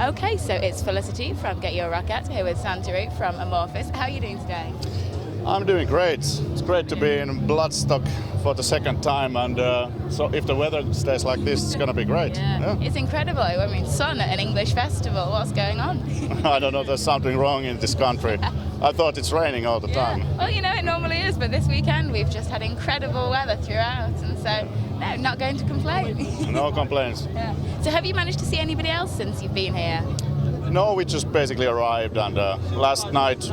Okay, so it's Felicity from Get Your Rock At here with Santaru from Amorphis. How are you doing today? I'm doing great. It's great to be in Bloodstock for the second time, and so if the weather stays like this, it's gonna be great. Yeah. It's incredible. I mean, sun at an English festival. What's going on? I don't know. There's something wrong in this country. I thought it's raining all the time. Well, you know, it normally is, but this weekend we've just had incredible weather throughout, and so no, not going to complain. No complaints. Yeah. So, have you managed to see anybody else since you've been here? No, we just basically arrived, and last night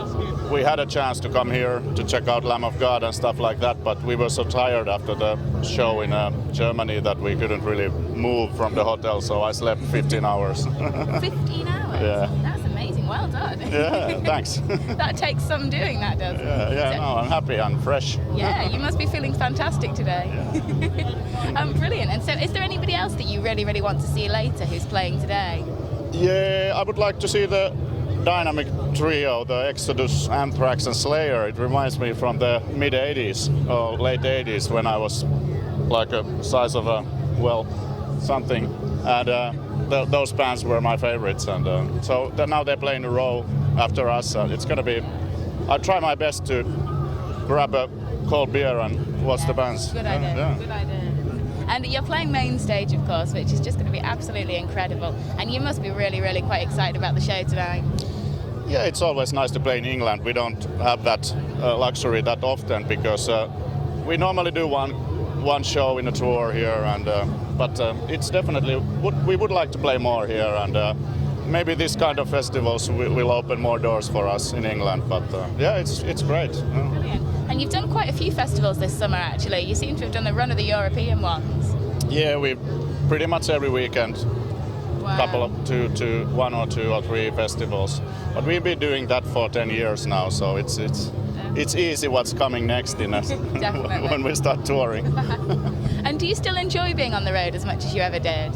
we had a chance to come here to check out Lamb of God and stuff like that, but we were so tired after the show in Germany that we couldn't really move from the hotel, so I slept 15 hours. 15 hours? Yeah. That's amazing. Well done. Yeah, thanks. That takes some doing, that does. Yeah, no, I'm happy and fresh. Yeah, you must be feeling fantastic today. Yeah. Brilliant. And so is there anybody else that you really, really want to see later who's playing today? Yeah, I would like to see the dynamic trio, the Exodus, Anthrax and Slayer. It reminds me from the mid-80s or late 80s when I was like a size of a, well, something. And those bands were my favorites. And so now they're playing a row after us. It's going to be, I'll try my best to grab a cold beer and watch the bands. Good idea, Yeah. Good idea. And you're playing main stage, of course, which is just going to be absolutely incredible. And you must be really, really quite excited about the show tonight. Yeah, it's always nice to play in England. We don't have that luxury that often because we normally do one show in a tour here, and but it's definitely we would like to play more here, and maybe this kind of festivals will open more doors for us in England. But yeah, it's great. Brilliant. And you've done quite a few festivals this summer, actually. You seem to have done the run of the European ones. Yeah, we pretty much every weekend. Wow. Couple of one or two or three festivals, but we've been doing that for 10 years now, so it's easy what's coming next in us when we start touring. And do you still enjoy being on the road as much as you ever did?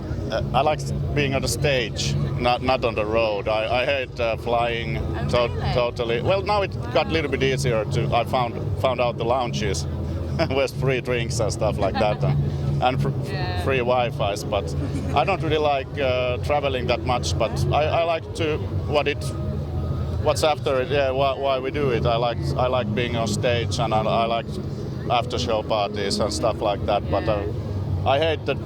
I like being on the stage, not on the road. I hate flying. Really? Totally. Well, now it got a little bit easier to. I found out the lounges with free drinks and stuff like that. And free Wi-Fi's, but I don't really like traveling that much. But I like to what's after it. Yeah, why we do it. I like being on stage, and I like after show parties and stuff like that. But I hate the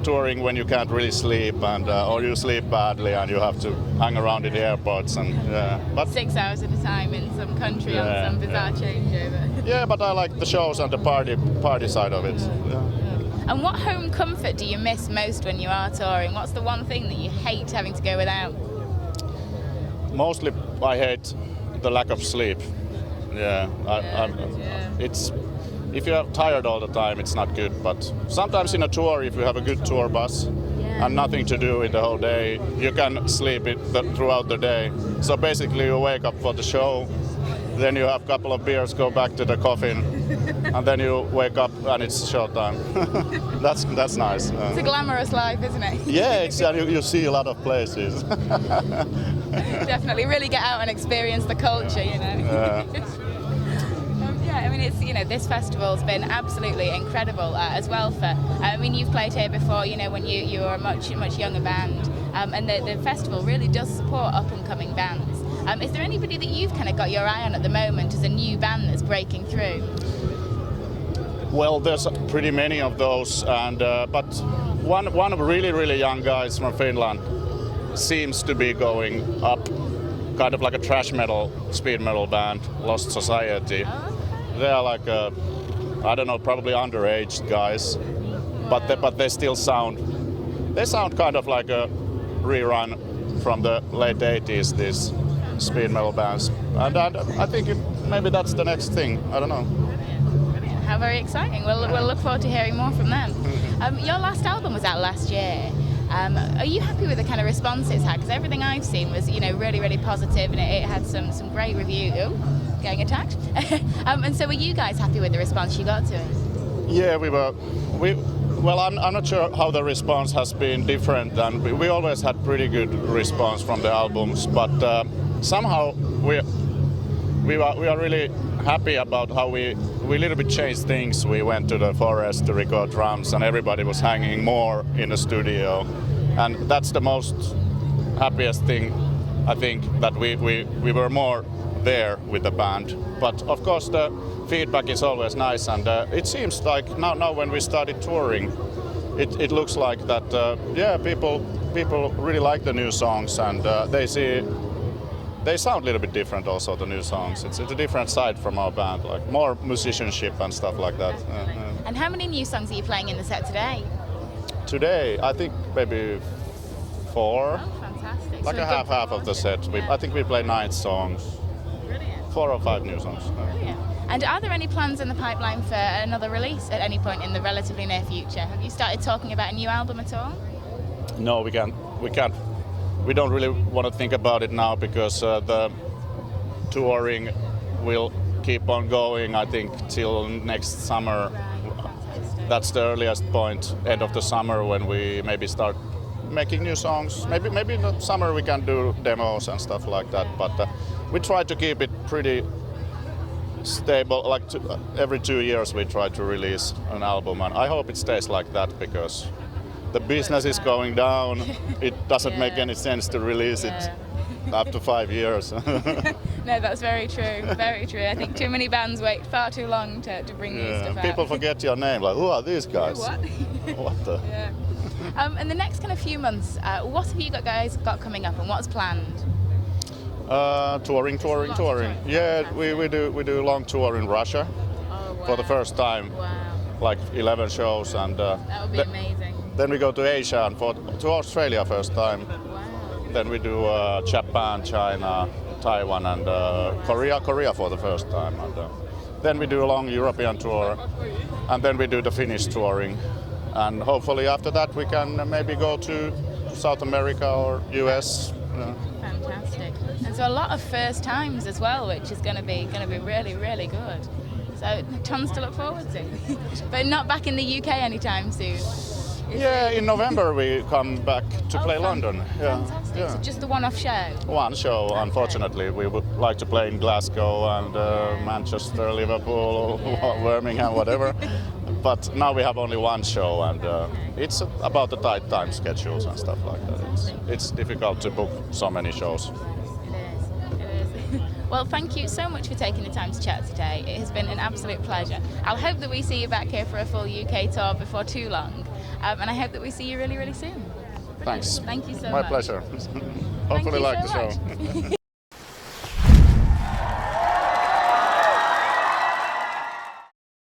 touring when you can't really sleep, and or you sleep badly and you have to hang around in the airports and but 6 hours at a time in some country on some bizarre changeover. Yeah, but I like the shows and the party side of it. Yeah. And what home comfort do you miss most when you are touring? What's the one thing that you hate having to go without? Mostly I hate the lack of sleep. Yeah, it's if you're tired all the time, it's not good. But sometimes in a tour, if you have a good tour bus and nothing to do in the whole day, you can sleep throughout the day. So basically, you wake up for the show, then you have a couple of beers, go back to the coffin, and then you wake up and it's showtime. That's nice. It's a glamorous life, isn't it? Yeah, you see a lot of places. Definitely, really get out and experience the culture, you know. Yeah, I mean, it's, you know, this festival's been absolutely incredible as well. I mean, you've played here before, you know, when you were a much younger band, and the festival really does support up and coming bands. Is there anybody that you've kind of got your eye on at the moment as a new band that's breaking through? Well, there's pretty many of those, and but one of really young guys from Finland seems to be going up, kind of like a thrash metal, speed metal band, Lost Society. Oh. They are like I don't know, probably underage guys, but they still sound kind of like a rerun from the late 80s. These speed metal bands, and I think maybe that's the next thing. I don't know. Brilliant. How very exciting. We'll look forward to hearing more from them. Your last album was out last year. Are you happy with the kind of response it's had? Because everything I've seen was, you know, really positive, and it had some great reviews. Oh, getting attacked. And so were you guys happy with the response you got to it? Yeah, we were. Well, I'm not sure how the response has been different, and we always had pretty good response from the albums, but somehow we are really happy about how we little bit changed things. We went to the forest to record drums, and everybody was hanging more in the studio, and that's the most happiest thing, I think, that we were more there with the band. But of course the feedback is always nice, and it seems like now when we started touring, it looks like that people really like the new songs, and they sound a little bit different also, the new songs. It's a different side from our band, like more musicianship and stuff like that. And how many new songs are you playing in the set today? Today, I think maybe 4. Oh, fantastic. Like So a half of the set. I think we play 9 songs. Brilliant. 4 or 5 new songs. Brilliant. And are there any plans in the pipeline for another release at any point in the relatively near future? Have you started talking about a new album at all? No, we can't. We don't really want to think about it now, because the touring will keep on going, I think, till next summer. Fantastic. That's the earliest point, end of the summer, when we maybe start making new songs. Maybe in the summer we can do demos and stuff like that, but we try to keep it pretty stable, like every 2 years we try to release an album, and I hope it stays like that, because the business is going down. It doesn't make any sense to release it after 5 years. No, that's very true. Very true. I think too many bands wait far too long to bring new stuff out. People forget your name, like, who are these guys? What? What the? Yeah. In the next kind of few months, what have you guys got coming up, and what's planned? Touring. Yeah, we do a long tour in Russia for the first time. Wow. Like 11 shows, and That would be amazing. then we go to Asia and to Australia first time. Wow. Then we do Japan, China, Taiwan, and Korea for the first time. And then we do a long European tour, and then we do the Finnish touring. And hopefully after that we can maybe go to South America or US. Fantastic. And so a lot of first times as well, which is going to be really, really good. So tons to look forward to. But not back in the UK anytime soon. Yeah, in November we come back to play London. Yeah. Fantastic. Yeah. So just the one-off show? One show, unfortunately. We would like to play in Glasgow and Manchester, Liverpool, Birmingham, whatever. But now we have only one show, and it's about the tight time schedules and stuff like that. It's difficult to book so many shows. It is. Well, thank you so much for taking the time to chat today. It has been an absolute pleasure. I'll hope that we see you back here for a full UK tour before too long. And I hope that we see you really, really soon. Thanks. Thank you so My much. pleasure. Hopefully like the show.